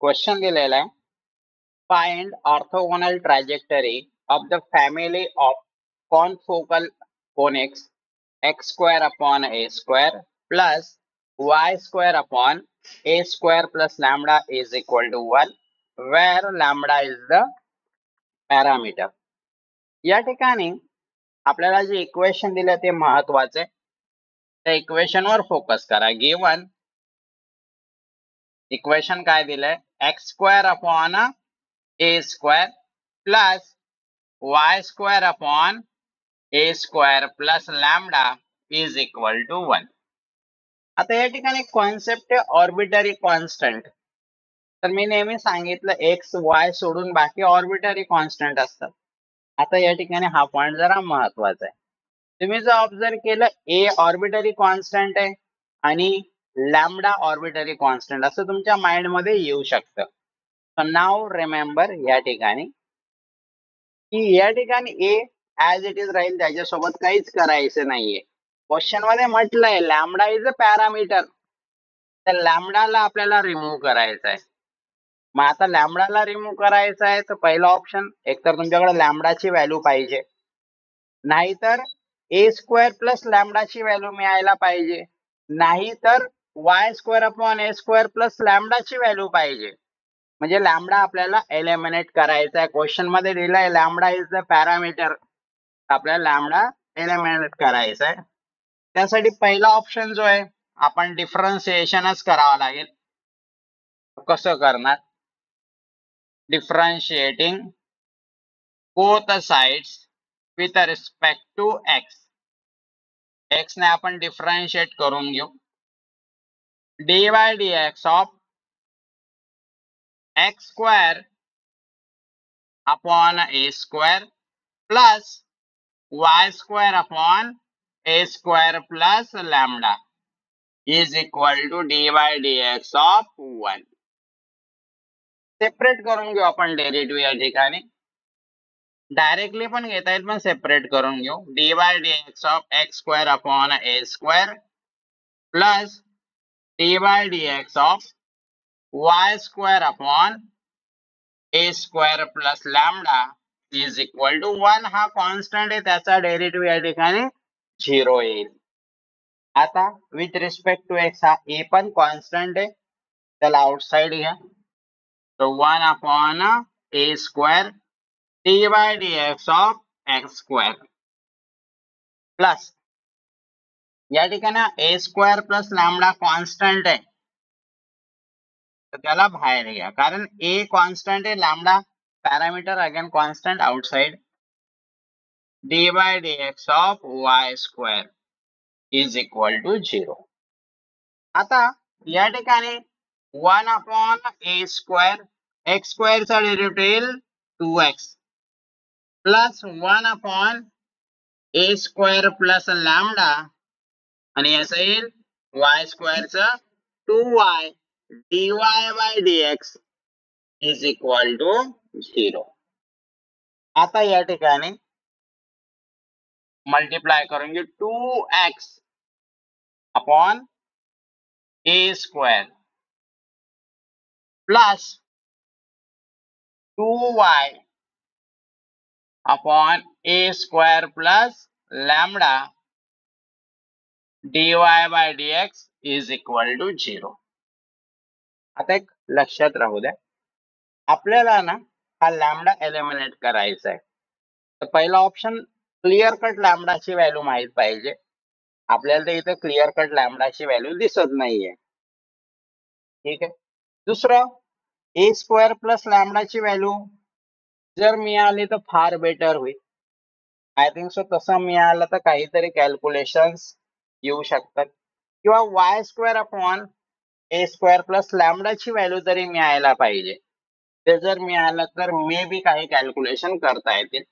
Question दिलेला आहे. Find orthogonal trajectory of the family of confocal conics x square upon a square plus y square upon a square plus lambda is equal to 1 where lambda is the parameter. या ठिकाणी आपल्याला जे equation दिले ते महत्वाचे. त्या equation वर focus करा. गिवन इक्वेशन काय दिलंय, x square upon a square plus y square upon a square plus lambda is equal to 1. आता या ठिकाणी कॉन्सेप्ट आहे ऑर्बिटरी कॉन्स्टंट. तर मी नेहमी सांगितलं एक्स वाय सोडून बाकी ऑर्बिटरी कॉन्स्टंट असतात. आता या ठिकाणी हा पॉइंट जरा महत्वाचा आहे. तुम्ही जर ऑब्झर्व केलं ए ऑर्बिटरी कॉन्स्टंट आहे आणि लॅम्बडा ऑर्बिटरी कॉन्स्टंट असं तुमच्या माइंड मध्ये येऊ शकतं. सो नाव रिमेंबर या ठिकाणी की या ठिकाणी ए ऍज इट इज राहील, त्याच्यासोबत काहीच करायचं नाहीये. क्वेश्चन मध्ये म्हटलंय लॅम्बडा इज अ पॅरामीटर. तर लॅम्बडाला आपल्याला रिमूव्ह करायचं आहे. मग आता लॅम्बडाला रिमूव्ह करायचं आहे तर पहिला ऑप्शन, एकतर तुमच्याकडे लॅम्बडाची व्हॅल्यू पाहिजे, नाहीतर ए स्क्वेअर प्लस लॅम्बडाची व्हॅल्यू मिळायला पाहिजे, नाहीतर Y square upon a square plus लॅम्बडाची value पाहिजे. म्हणजे लॅम्बडा आपल्याला एलिमिनेट करायचा आहे. क्वेश्चन मध्ये दिलंय लॅम्बडा इज द पॅरामीटर. आपल्याला लॅम्बडा एलिमिनेट करायचा आहे. त्यासाठी पहिला ऑप्शन जो आहे आपण डिफरन्शिएशनच करावं लागेल. कसं करणार, differentiating both sides with respect to x. x ने आपण डिफरन्शिएट करून घेऊ. dy dx of x square upon a square plus y square upon a square plus lambda is equal to dy dx of 1. Separate करून घेऊ आपण derivative या ठिकाणी. Directly पण घेता येईल पण सेपरेट करून घेऊ. dy dx of x square upon a square plus dy dx of y square upon a square plus lambda is equal to 1. हा कॉन्स्टंट आहे, त्याचा डेरिव्हेटिव्ह या ठिकाणी 0 येईल. आता विथ रिस्पेक्ट टू x हा a पण कॉन्स्टंट आहे, त्याला आउटसाइड घ्या. So 1 upon a square dy dx of x square plus या ठिकाणी a square plus lambda constant आहे, तर त्याला बाहेर घ्या. कारण a कॉन्स्टंट आहे, lambda parameter again constant outside. dy dx of y square is equal to 0. आता या ठिकाणी 1 upon a square, x square चा डेरिव्हेटिव्ह येईल 2x plus 1 upon a square plus lambda आणि याचं येईल y square चा 2y dy by dx is equal to 0. आता या ठिकाणी मल्टिप्लाय करून घेऊ 2x upon a square plus 2y upon a square plus lambda dy by dx is equal to 0. आता एक लक्षात राहू द्या, आपल्याला ना हा लॅम्बडा एलिमिनेट करायचा आहे. तर पहिला ऑप्शन क्लिअर कट लॅम्बडाची व्हॅल्यू माहित पाहिजे. आपल्याला तर इथे क्लिअर कट लॅम्बडाची व्हॅल्यू दिसत नाहीये. ठीक आहे. दुसरं ए स्क्वेअर प्लस लॅम्बडाची व्हॅल्यू जर मिळाली तर फार बेटर होईल. आय थिंक सो तसं मिळालं तर काहीतरी कॅल्क्युलेशन्स येऊ शकतात, किंवा Y square upon a square plus लॅम्बडाची value तरी मिळायला पाहिजे. ते जर मिळालं तर मे बी काही कॅल्क्युलेशन करता येतील.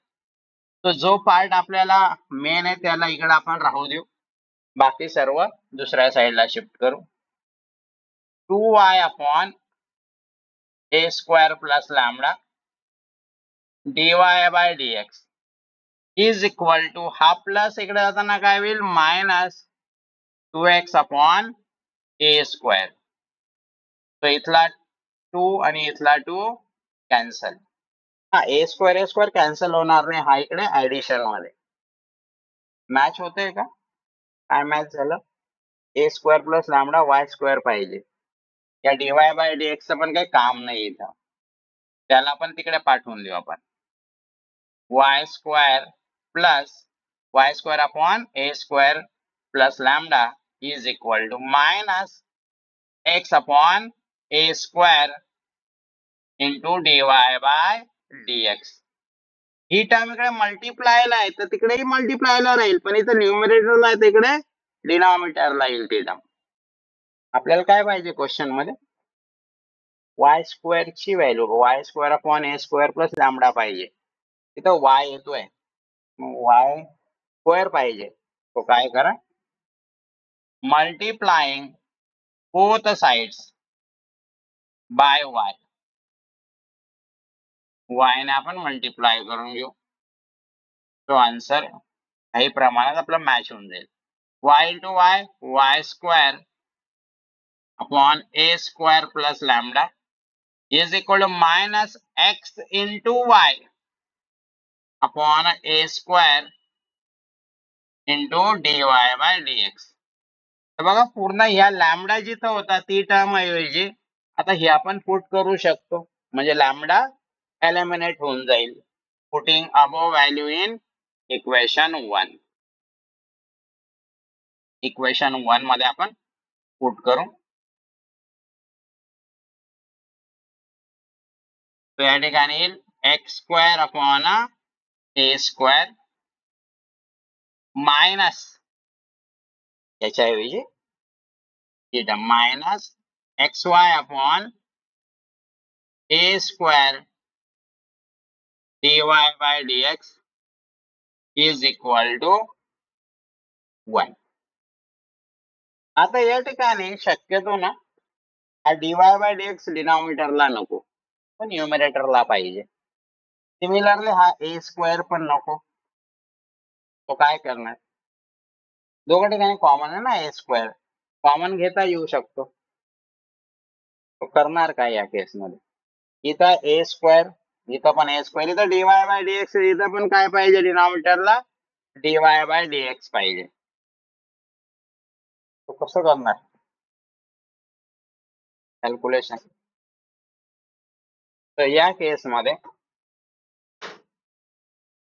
तो जो पार्ट आपल्याला मेन आहे त्याला इकडे आपण राहू देऊ, बाकी सर्व दुसऱ्या साईडला शिफ्ट करू. 2y upon a square plus lambda dy by dx is equal to हा प्लस इकडे जाताना काय होईल minus 2x upon a square. तो इथला 2 आणि इथला 2 कॅन्सल. हा ए स्क्वेअर कॅन्सल होणार नाही, हा इकडे ऍडिशन मध्ये मॅच होतंय का? काय मॅच झालं? A square plus lambda y square पाहिजे. या डीवाय बाय डीएक्स चं पण काही काम नाही इथं, त्याला पण तिकडे पाठवून देऊ आपण. Y square upon a square plus lambda is equal to minus x upon a square into dy by dx. ही टर्म इकडे मल्टिप्लायला आहे तर तिकडेही मल्टिप्लायला राहील, पण इथं न्यूमरेटरला आहे तिकडे डिनॉमिनेटरला येईल ती टर्म. आपल्याला काय पाहिजे क्वेश्चन मध्ये? वाय स्क्वेअर ची value Y square upon a square plus lambda पाहिजे. तिथं वाय येतोय, वाय स्क्वेअर पाहिजे. तो काय करा, multiplying both sides by Y. Y ने आपण मल्टिप्लाय करून घेऊ, तो आन्सर काही प्रमाणात आपला मॅच होऊन जाईल. Y into Y, Y square upon a square plus lambda is equal to minus x into y upon a square into dy by dx. तर बघा पूर्ण ह्या लॅमडा जिथं होता ती टर्म ऐवजी आता हे आपण पुट करू शकतो, म्हणजे लॅमडा एलिमिनेट होऊन जाईल. Putting above value in equation 1. Equation 1 मध्ये आपण पुट करू. तो या ठिकाणी येईल x square upon a square minus याच्याऐवजी minus x y upon a square d y by d x is equal to 1. आता या ठिकाणी शक्यतो ना हा d y by d x डिनॉमिनेटरला नको, पण न्यूमरेटरला पाहिजे. सिमिलरली हा ए स्क्वेअर पण नको, तो काय करणार? दोघं ठिकाणी कॉमन आहे ना, ए स्क्वेअर कॉमन घेता येऊ शकतो. तो करणार काय या केस मध्ये? इथं ए स्क्वेअर, इथं पण ए स्क्वेअर, इथं डीवाय बाय डीएक्स, इथं पण काय पाहिजे डिनॉमिनेटरला? डीवाय बाय डीएक्स पाहिजे. तो कसं करणार कॅल्क्युलेशन? तर या केस मध्ये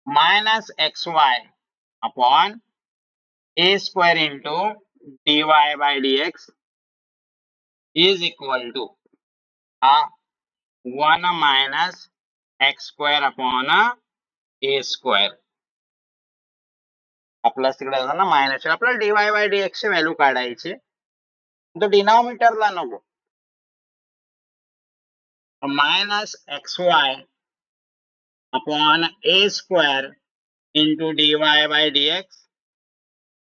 minus x y upon a square into dy by d x is equal to 1 minus x square upon a square. आपला तिकडे झाला ना मायनस, आपल्याला डीवाय बाय डीएक्स ची व्हॅल्यू काढायची, तो डिनॉमिनेटरला नको. Minus x y upon a square into dy by d x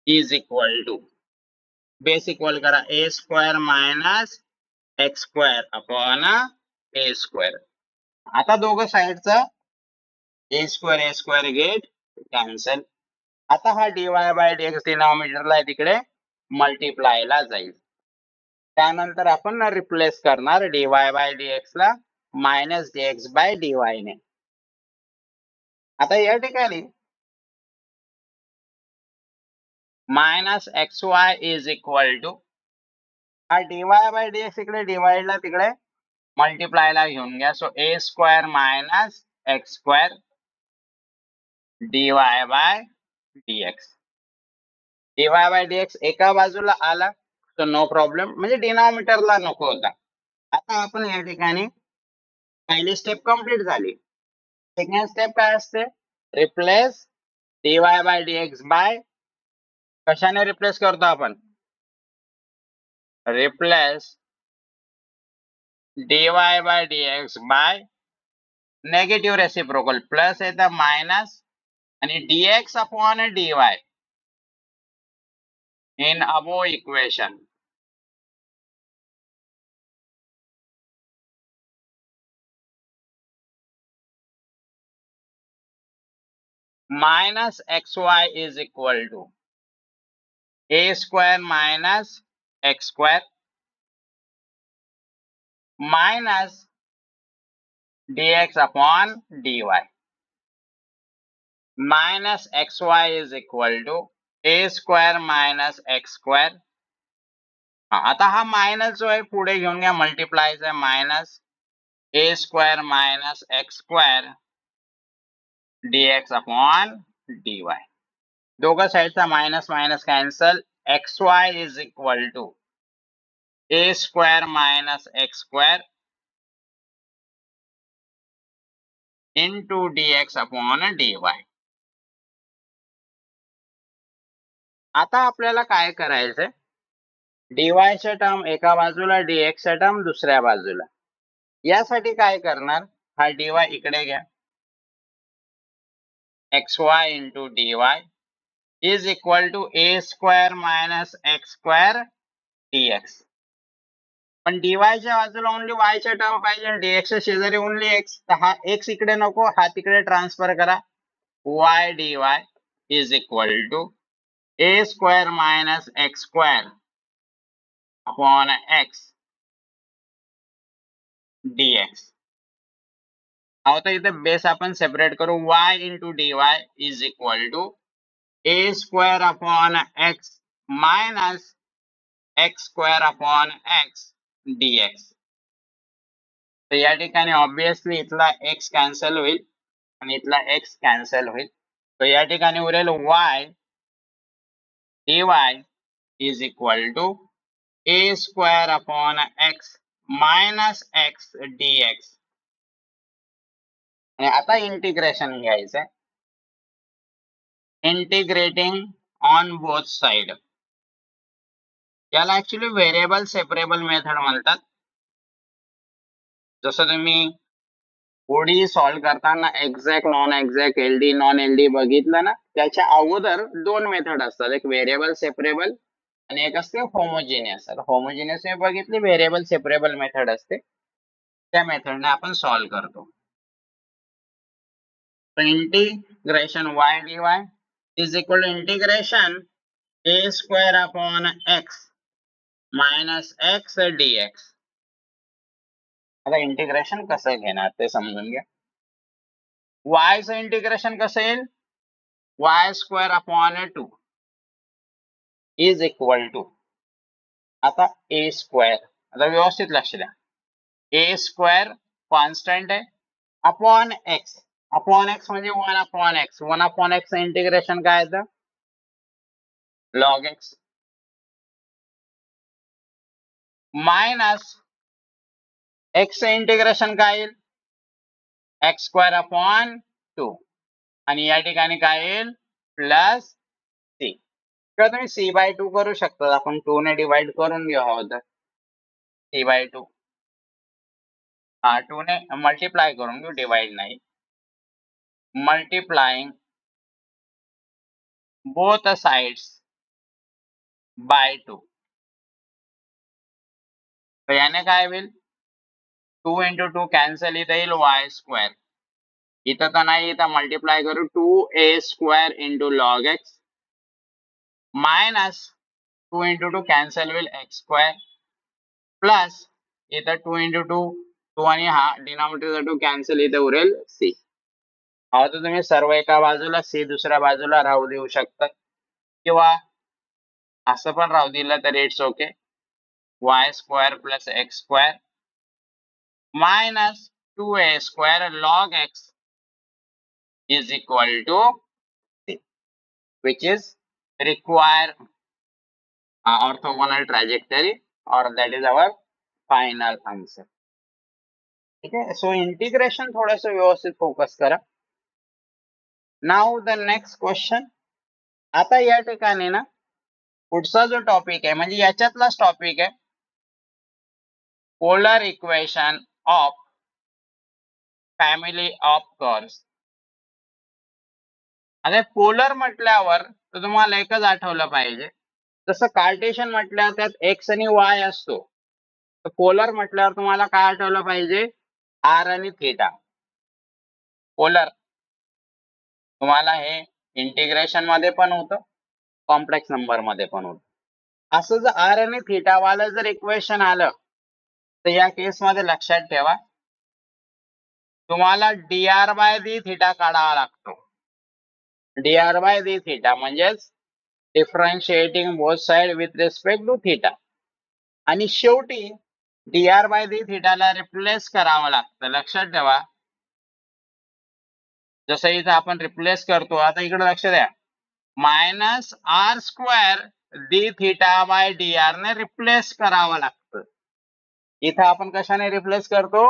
is equal to, बेस इक्वल करा, a square minus x square upon a square. आता दोघं साइडचं ए स्क्वेअर गेट कॅन्सल. आता हा डीवाय बाय डीएक्स डिनॉमिनेटरला आहे तिकडे मल्टिप्लायला जाईल. त्यानंतर आपण रिप्लेस करणार डीवाय बाय डीएक्स ला मायनस डीएक्स बाय डीवाय ने. आता या ठिकाणी minus x y is equal to हा डीवाय बाय डीएक्स इकडे डिवाइडला तिकडे मल्टिप्लायला घेऊन घ्या. So a square minus x square d y by d x. D y by d x एका बाजूला आला तर नो प्रॉब्लेम, म्हणजे डिनॉमिनेटरला नको होता. आता आपण या ठिकाणी पहिली स्टेप कंप्लीट झाली. सेकंड स्टेप काय असते? Replace dy by dx by, कशाने रिप्लेस करतो आपण? Replace dy by dx by negative reciprocal, plus येतं मायनस आणि dx upon dy in above equation. Minus x y is equal to a square minus x square minus dx upon dy minus xy is equal to a square minus x square. आता हा minus जो आहे पुढे घेऊन घ्या, मल्टिप्लायचा आहे, minus a square minus x square dx upon dy. दोघं साईडचा minus minus cancel, xy is equal to a square minus x square into dx upon dy. आता आपल्याला काय करायचंय, dy च्या टर्म एका बाजूला, dx च्या टर्म दुसऱ्या बाजूला. यासाठी काय करणार, हा dy इकडे घ्या, xy into dy is equal to a square minus x square dx. पण dy च्या बाजूला ओनली y च्या टर्म पाहिजे, dx च्या शेजारी ओनली x, तर हा x इकडे नको, हा तिकडे ट्रान्सफर करा. y dy is equal to a square minus x square upon x dx. आता इथे बेस आपण सेपरेट करू, y into dy is equal to a square upon x minus x square upon x dx. तर या ठिकाणी obviously इथला x cancel होईल आणि इथला x कॅन्सल होईल. तर या ठिकाणी उरेल y dy is equal to a square upon x minus x dx. आणि आता इंटिग्रेशन घ्यायचंय, इंटिग्रेटिंग ऑन बोथ साइड. याला ऍक्च्युली व्हेरिएबल सेपरेबल मेथड म्हणतात. जसं तुम्ही ओडी सॉल्व्ह करताना exact, non exact, LD, non LD बघितलं ना, त्याच्या अगोदर दोन मेथड असतात, एक व्हेरिएबल सेपरेबल आणि एक असते होमोजिनियस. आता होमोजिनियस मी बघितली, व्हेरिएबल सेपरेबल मेथड असते, त्या मेथडने आपण सॉल्व्ह करतो. Integration y dy is equal to integration a square upon x minus x dx. आता इंटिग्रेशन कसं घेणार ते समजून घ्या. y चं इंटिग्रेशन कसं येईल, y square upon 2 is equal to, आता a square, आता व्यवस्थित लक्ष द्या, a square कॉन्स्टंट आहे, अपॉन x, अपॉन x म्हणजे 1 upon x, 1 upon x integration काय येतं, log x, minus x integration काय येईल, x स्क्वेअर अपॉन 2, आणि या ठिकाणी काय येईल, प्लस c. किंवा तुम्ही c बाय 2 करू शकता, आपण 2 ने डिवाइड करून घेऊ आहोत, c बाय 2, हा 2 ने मल्टिप्लाय करून घेऊ, डिवाइड नाही, मल्टिप्लाइंग both sides by 2. तर याने काय होईल, 2 into 2 कॅन्सल, इथं येईल y स्क्वेअर, इथं तर नाही, इथं मल्टिप्लाय करू, 2a square into log x minus 2 into 2 cancel होईल x स्क्वेअर, प्लस इथं 2 into 2, 2 आणि हा डिनॉमिनेटर 2 कॅन्सल, इथं उरेल c. आता तुम्ही सर्व एका बाजूला, c दुसऱ्या बाजूला राहू देऊ शकता, किंवा असं पण राहू दिलं तरी it's okay. y square plus x square minus 2a square log x is equal to c, which is require orthogonal trajectory, or that is our final answer. ठीक आहे, सो इंटिग्रेशन थोडस व्यवस्थित फोकस करा. Now the next question. आता या ठिकाणी ना पुढचा जो टॉपिक आहे, म्हणजे याच्यातलाच टॉपिक आहे, polar equation of family of curves. आता पोलर म्हटल्यावर तर तुम्हाला एकच आठवलं पाहिजे, जसं कार्टेशियन म्हटल्यावर त्यात x आणि y असतो, तर पोलर म्हटल्यावर तुम्हाला काय आठवलं पाहिजे, r आणि थीटा. पोलर तुम्हाला हे इंटिग्रेशन मध्ये पण होतं, कॉम्प्लेक्स नंबर मध्ये पण होतं. असं जर r आणि थीटा वाला जर इक्वेशन आलं, तर या केस मध्ये लक्षात ठेवा, तुम्हाला dr बाय डी थिटा काढावा लागतो. dr बाय डी थिटा म्हणजेच differentiating both side with respect to theta. आणि शेवटी dr बाय डी थिटाला रिप्लेस करावं लागतं. लक्षात ठेवा, जसं इथं आपण रिप्लेस करतो. आता इकडे लक्ष द्या, minus r square d theta by d r ने रिप्लेस करावं लागतं. इथं आपण कशाने रिप्लेस करतो?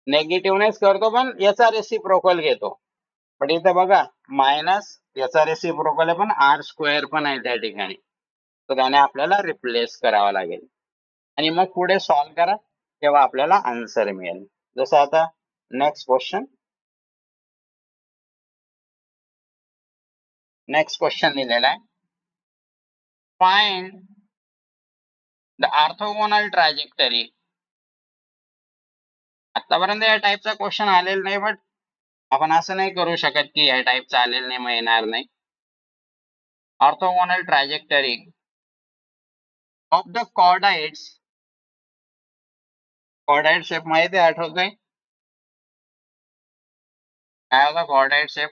नेगेटिव्हनेच करतो, पण याचा रेसिप्रोकल घेतो. पण इथं बघा, मायनस याचा रेसिप्रोकल आहे, पण आर स्क्वेअर पण आहे त्या ठिकाणी, तर त्याने आपल्याला रिप्लेस करावं लागेल. आणि मग पुढे सॉल्व करा, तेव्हा आपल्याला आन्सर मिळेल. जसं आता नेक्स्ट क्वेश्चन दिलेला आहे, फाइंड द ऑर्थोगोनल ट्रॅजेक्टरी. आतापर्यंत या टाईपचा क्वेश्चन आलेला नाही, बट आपण असं नाही करू शकत की या टाईपचा आलेला नाही, मग येणार नाही. Orthogonal trajectory of the cardioids. Cardioid shape माहिती आहे, आठवतंय काय होता cardioid shape?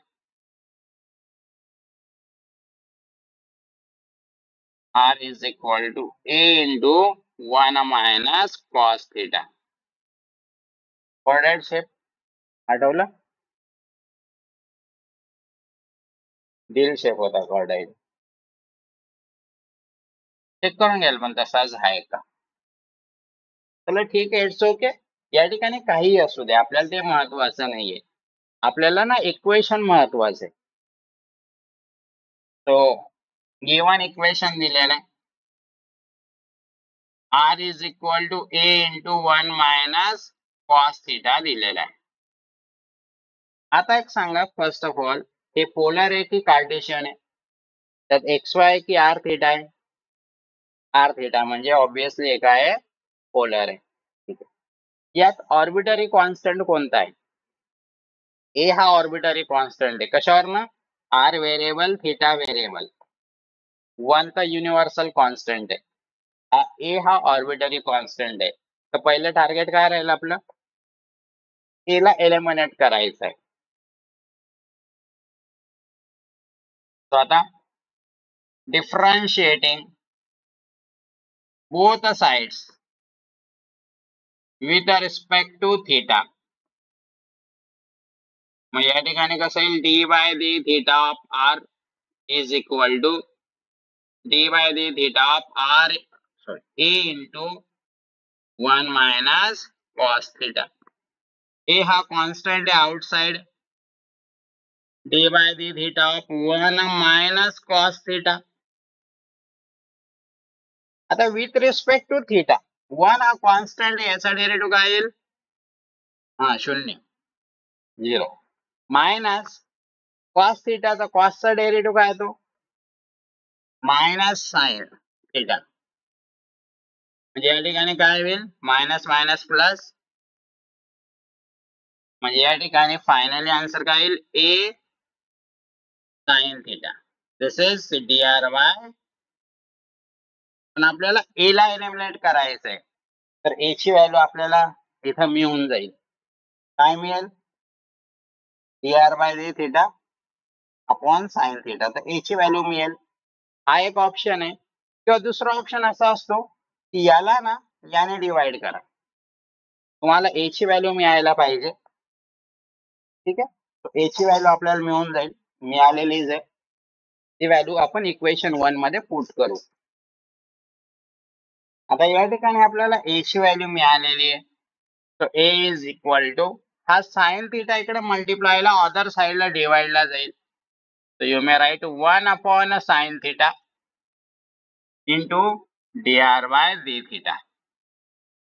R is equal to A into 1 minus cos theta. कॉर्डाइट shape आठवलं? दिल शेप होता कॉर्डाइट. चेक करून घ्याल पण तसाच आहे का. चला ठीक आहे, इट्स ओके. या ठिकाणी काहीही असू दे, आपल्याला ते महत्वाचं नाहीये. आपल्याला ना इक्वेशन महत्वाचं आहे. तो गिवन इक्वेशन दिलेलं आहे, R is equal to A into 1 minus cos theta दिलेला आहे. आता एक सांगा, फर्स्ट ऑफ ऑल हे पोलर आहे की कार्टेशियन आहे? त्यात एक्स वाय की आर थिटा आहे? आर थिटा, म्हणजे ऑब्विसली एक आहे पोलर आहे. ठीक आहे, यात ऑर्बिटरी कॉन्स्टंट कोणता आहे? ए हा ऑर्बिटरी कॉन्स्टंट आहे. कशावर ना? R variable, theta variable. 1 तर युनिव्हर्सल कॉन्स्टंट आहे. ए हा ऑर्बिटरी कॉन्स्टंट आहे. तर पहिलं टार्गेट काय राहील आपलं? ए ला एलिमिनेट करायचं आहे. तो आता differentiating both sides with respect to theta. मग या ठिकाणी कसं येईल? D by d theta of r is equal to d by d theta of r a into 1 minus cos theta. A हा कॉन्स्टंट आहे outside, d by d theta of 1 minus cos theta. आता with respect to theta, 1 हा constant आहे, याचा derivative काय येईल? हा, 0, 0 minus cos थिटाचा, कॉसचा डेरिव्हेटिव्ह काय येतो? Minus sine theta. म्हणजे या ठिकाणी काय होईल? Minus minus plus. म्हणजे या ठिकाणी फायनली आन्सर काय येईल? A sine theta. This is d r by. पण आपल्याला ए ला एलिमिनेट करायचं आहे, तर ए ची व्हॅल्यू आपल्याला इथं मिळून जाईल. काय मिळेल? D r by d theta upon sine theta. तर ए ची व्हॅल्यू मिळेल. हा एक ऑप्शन आहे. किंवा दुसरा ऑप्शन असा असतो की याला ना याने डिवाइड करा. तुम्हाला ए ची व्हॅल्यू मिळायला पाहिजे. ठीक आहे, ए ची व्हॅल्यू आपल्याला मिळून जाईल, मिळालेलीच आहे. ती व्हॅल्यू आपण इक्वेशन 1 मध्ये पुट करू. आता या ठिकाणी आपल्याला ए ची व्हॅल्यू मिळालेली आहे. तर ए इज इक्वल टू, हा साइन थिटा इकडे मल्टिप्लायला अदर साइडला डिवाइडला जाईल. तर you may write 1 upon sine theta into d r by d theta.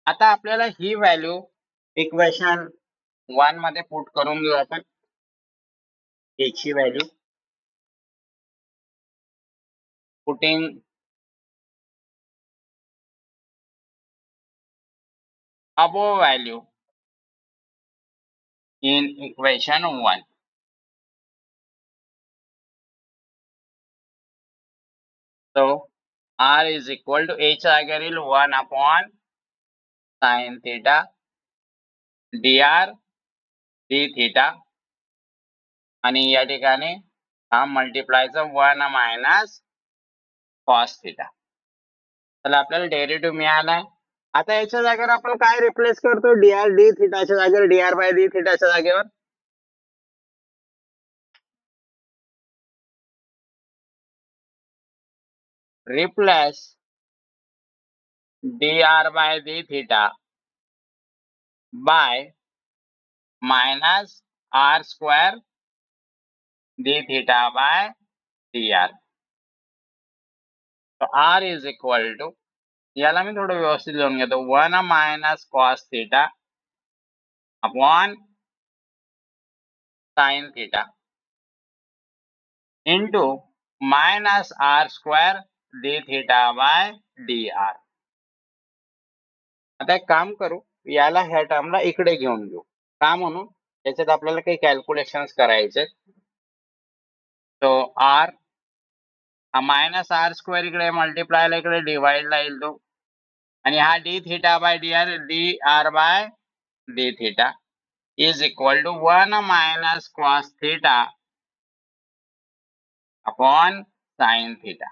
आता आपल्याला ही व्हॅल्यू इक्वेशन 1 मध्ये पुट करून घेऊ आपण. ए ची value putting above value in equation 1. So R is equal to H जागेवर येईल 1 upon sin theta dr D theta आणि या ठिकाणी हा मल्टिप्लायचा 1 मायनस कॉस थिटा. तर आपल्याला डेरिव्हेटिव्ह मिळालाय. आता याच्या जागेवर आपण काय रिप्लेस करतो? dr डी थिटाच्या जागेवर dr बाय डी थिटाच्या जागेवर replace dr by d theta by minus r square d theta by dr. r is equal to, याला मी थोडं व्यवस्थित लिहून घेतो, 1 minus cos theta upon sine theta into minus r square d theta by dr. आता एक काम करू, याला ह्या टर्मला इकडे घेऊन घेऊ. का म्हणून? याच्यात आपल्याला काही कॅल्क्युलेशन्स करायचे. तो r हा मायनस r स्क्वेअर इकडे मल्टिप्लायला इकडे डिवाइडला येईल तो, आणि हा d theta by dr by d theta is equal to 1 minus cos theta upon sine theta.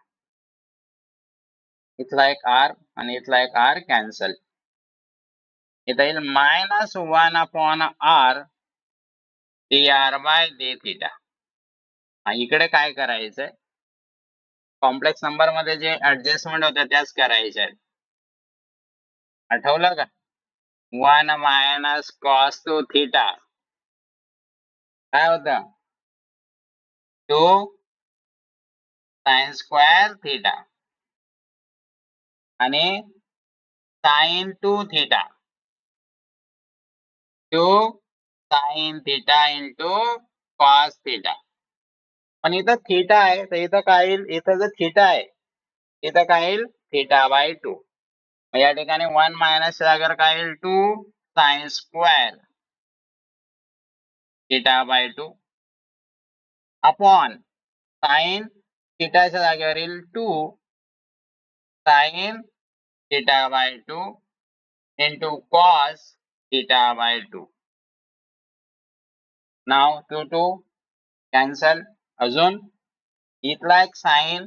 इथला एक r आणि इथला एक r कॅन्सल. इथं येईल minus 1 upon r dr by d theta. इकडे काय करायचंय? कॉम्प्लेक्स नंबर मध्ये जे ऍडजस्टमेंट होत्या त्याच करायच्या आहेत. आठवलं का? 1 मायनस कॉस टू थिटा काय होतं? 2 साइन स्क्वेअर थिटा आणि sine 2 theta 2 sine theta into cos theta. पण इथं थिटा आहे, तर इथं काय येईल? इथं जर थिटा आहे इथं काय येईल? Theta by 2. या ठिकाणी 1 मायनस जागेवर काय येईल? 2 sine square theta by 2 upon sine थिटाच्या जागेवर येईल 2 sine theta by 2 into cos theta by 2. नाव 2 2 कॅन्सल. अजून इथला एक साइन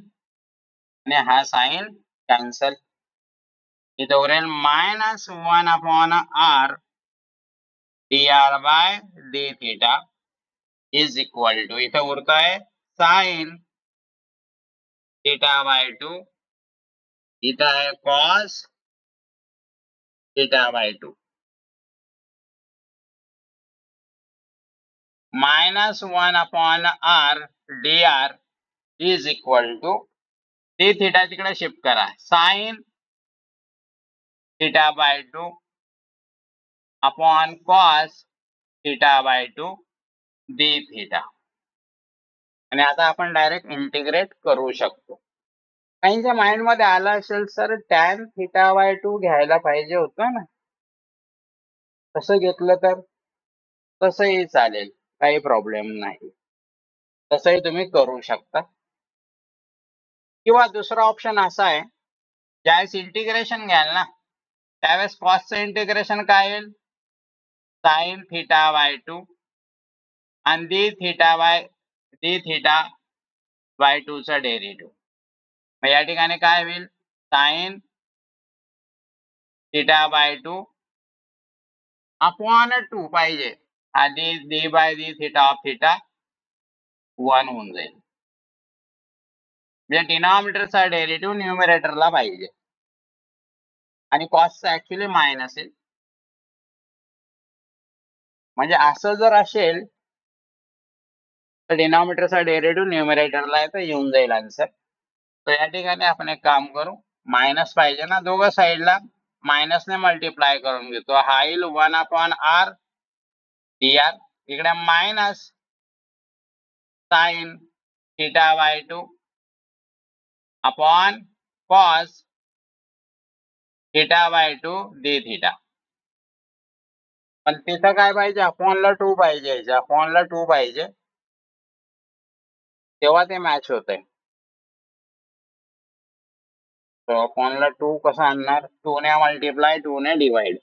आणि हा साइन कॅन्सल. इथं उरेल minus 1 upon r dr by d theta is equal to, इथं उरतोय साइन थिटा बाय 2, इथं आहे cos theta by 2. Minus 1 upon r dr is equal to, d theta तिकडे शिफ्ट करा, sine theta by 2 upon cos theta by 2 d theta. आणि आता आपण direct integrate करू शकतो. काहींच्या माइंड मध्ये आलं असेल, सर टॅन थिटा बाय 2 घ्यायला पाहिजे होतं ना, तसं घेतलं तर तसंही चालेल, काही प्रॉब्लेम नाही, तसंही तुम्ही करू शकता. किंवा दुसरा ऑप्शन असा आहे, ज्यावेळेस इंटिग्रेशन घ्याल ना त्यावेळेस कॉसचं इंटिग्रेशन काय येईल? साइन थिटा बाय 2 आणि डी थिटा बाय 2 चा डेरिव्हेटिव्ह. मग या ठिकाणी काय होईल? साइन थिटा बाय 2 अपॉन 2 पाहिजे, हा d by d theta of theta 1 होऊन जाईल. म्हणजे डिनॉमिनेटरचा डेरिव्हेटिव्ह न्यूमरेटरला पाहिजे आणि कॉसचा ऍक्च्युली मायनस येईल. म्हणजे असं जर असेल तर डिनॉमिनेटरचा डेरिव्हेटिव्ह न्यूमरेटरला आहे, तर येऊन जाईल आन्सर. तर या ठिकाणी आपण एक काम करू, मायनस पाहिजे ना, दोघं साईडला मायनसने मल्टिप्लाय करून घेतो. हा येईल 1 अपॉन r dr, इकडे minus sine theta by 2 upon cos theta by 2 d theta. पण तिथं काय पाहिजे? अपॉनला 2 पाहिजे, अपॉनला 2 पाहिजे, तेव्हा ते मॅच होतंय. अपॉनला 2 कसं आणणार? 2 ने मल्टिप्लाय 2 ने डिवाइड.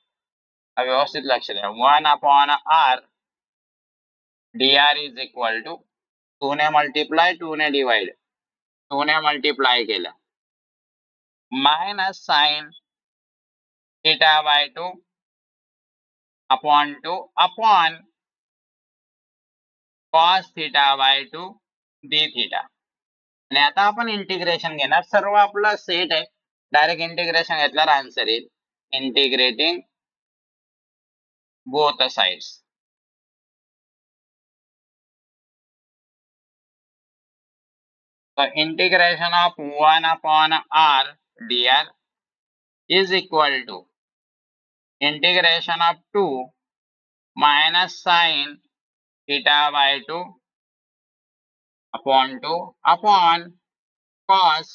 व्यवस्थित लक्ष द्या. 1 upon r dr is equal to 2 ने मल्टिप्लाय 2 ने डिवाइड 2 ने मल्टिप्लाय केलं minus sine theta by 2 upon 2 upon cos theta by 2 d theta. आणि आता आपण इंटिग्रेशन घेणार. सर्व आपला सेट आहे. डायरेक्ट इंटिग्रेशन घेतल्यावर आन्सर येईल. Integrating both sides. So integration of 1 upon r dr is equal to integration of 2 minus sin theta by 2 upon 2 upon cos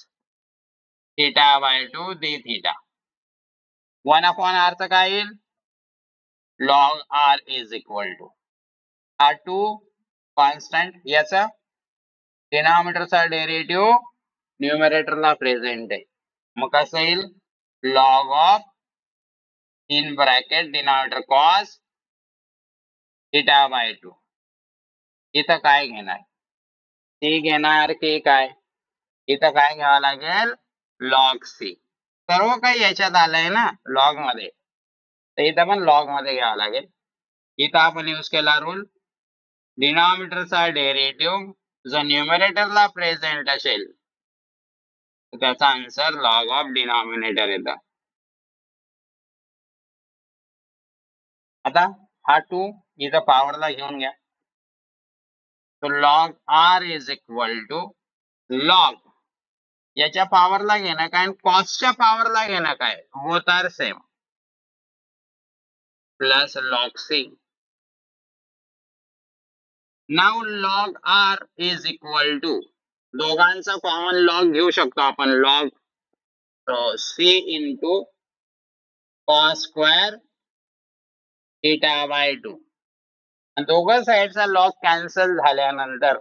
theta by 2 d theta. 1 upon r चं काय येईल? log r is equal to हा 2 constant, याचा डिनॉमिनेटरचा derivative न्यूमरेटरला present आहे. मग कसं येईल? log of in bracket denominator cos theta by 2. इथं काय घेणार? सी घेणार की काय? इथं काय घ्यावं लागेल? log c. सर्व काही याच्यात आलंय ना लॉग मध्ये, तर इथं पण लॉग मध्ये घ्यावं लागेल. इथं आपण यूज केला रूल, डिनॉमिनेटरचा डेरिव्हेटिव्ह जो न्यूमरेटरला प्रेझेंट असेल त्याचा आन्सर लॉग ऑफ डिनॉमिनेटर येतं. आता हा 2 इथं पॉवरला घेऊन घ्या. तो log r is equal to log याच्या पॉवरला घेणं काय आणि कॉसच्या पॉवरला घेणं काय, both are same, plus log c. Now log r is equal to दोघांचा कॉमन लॉग घेऊ शकतो आपण, log c into cos square theta by 2. दोघं साइडचा लॉग कॅन्सल झाल्यानंतर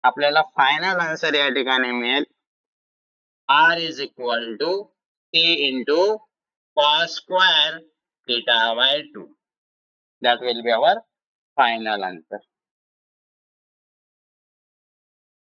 आपल्याला फायनल आन्सर या ठिकाणी मिळेल r is equal to c into cos square theta by 2. That will be our final answer.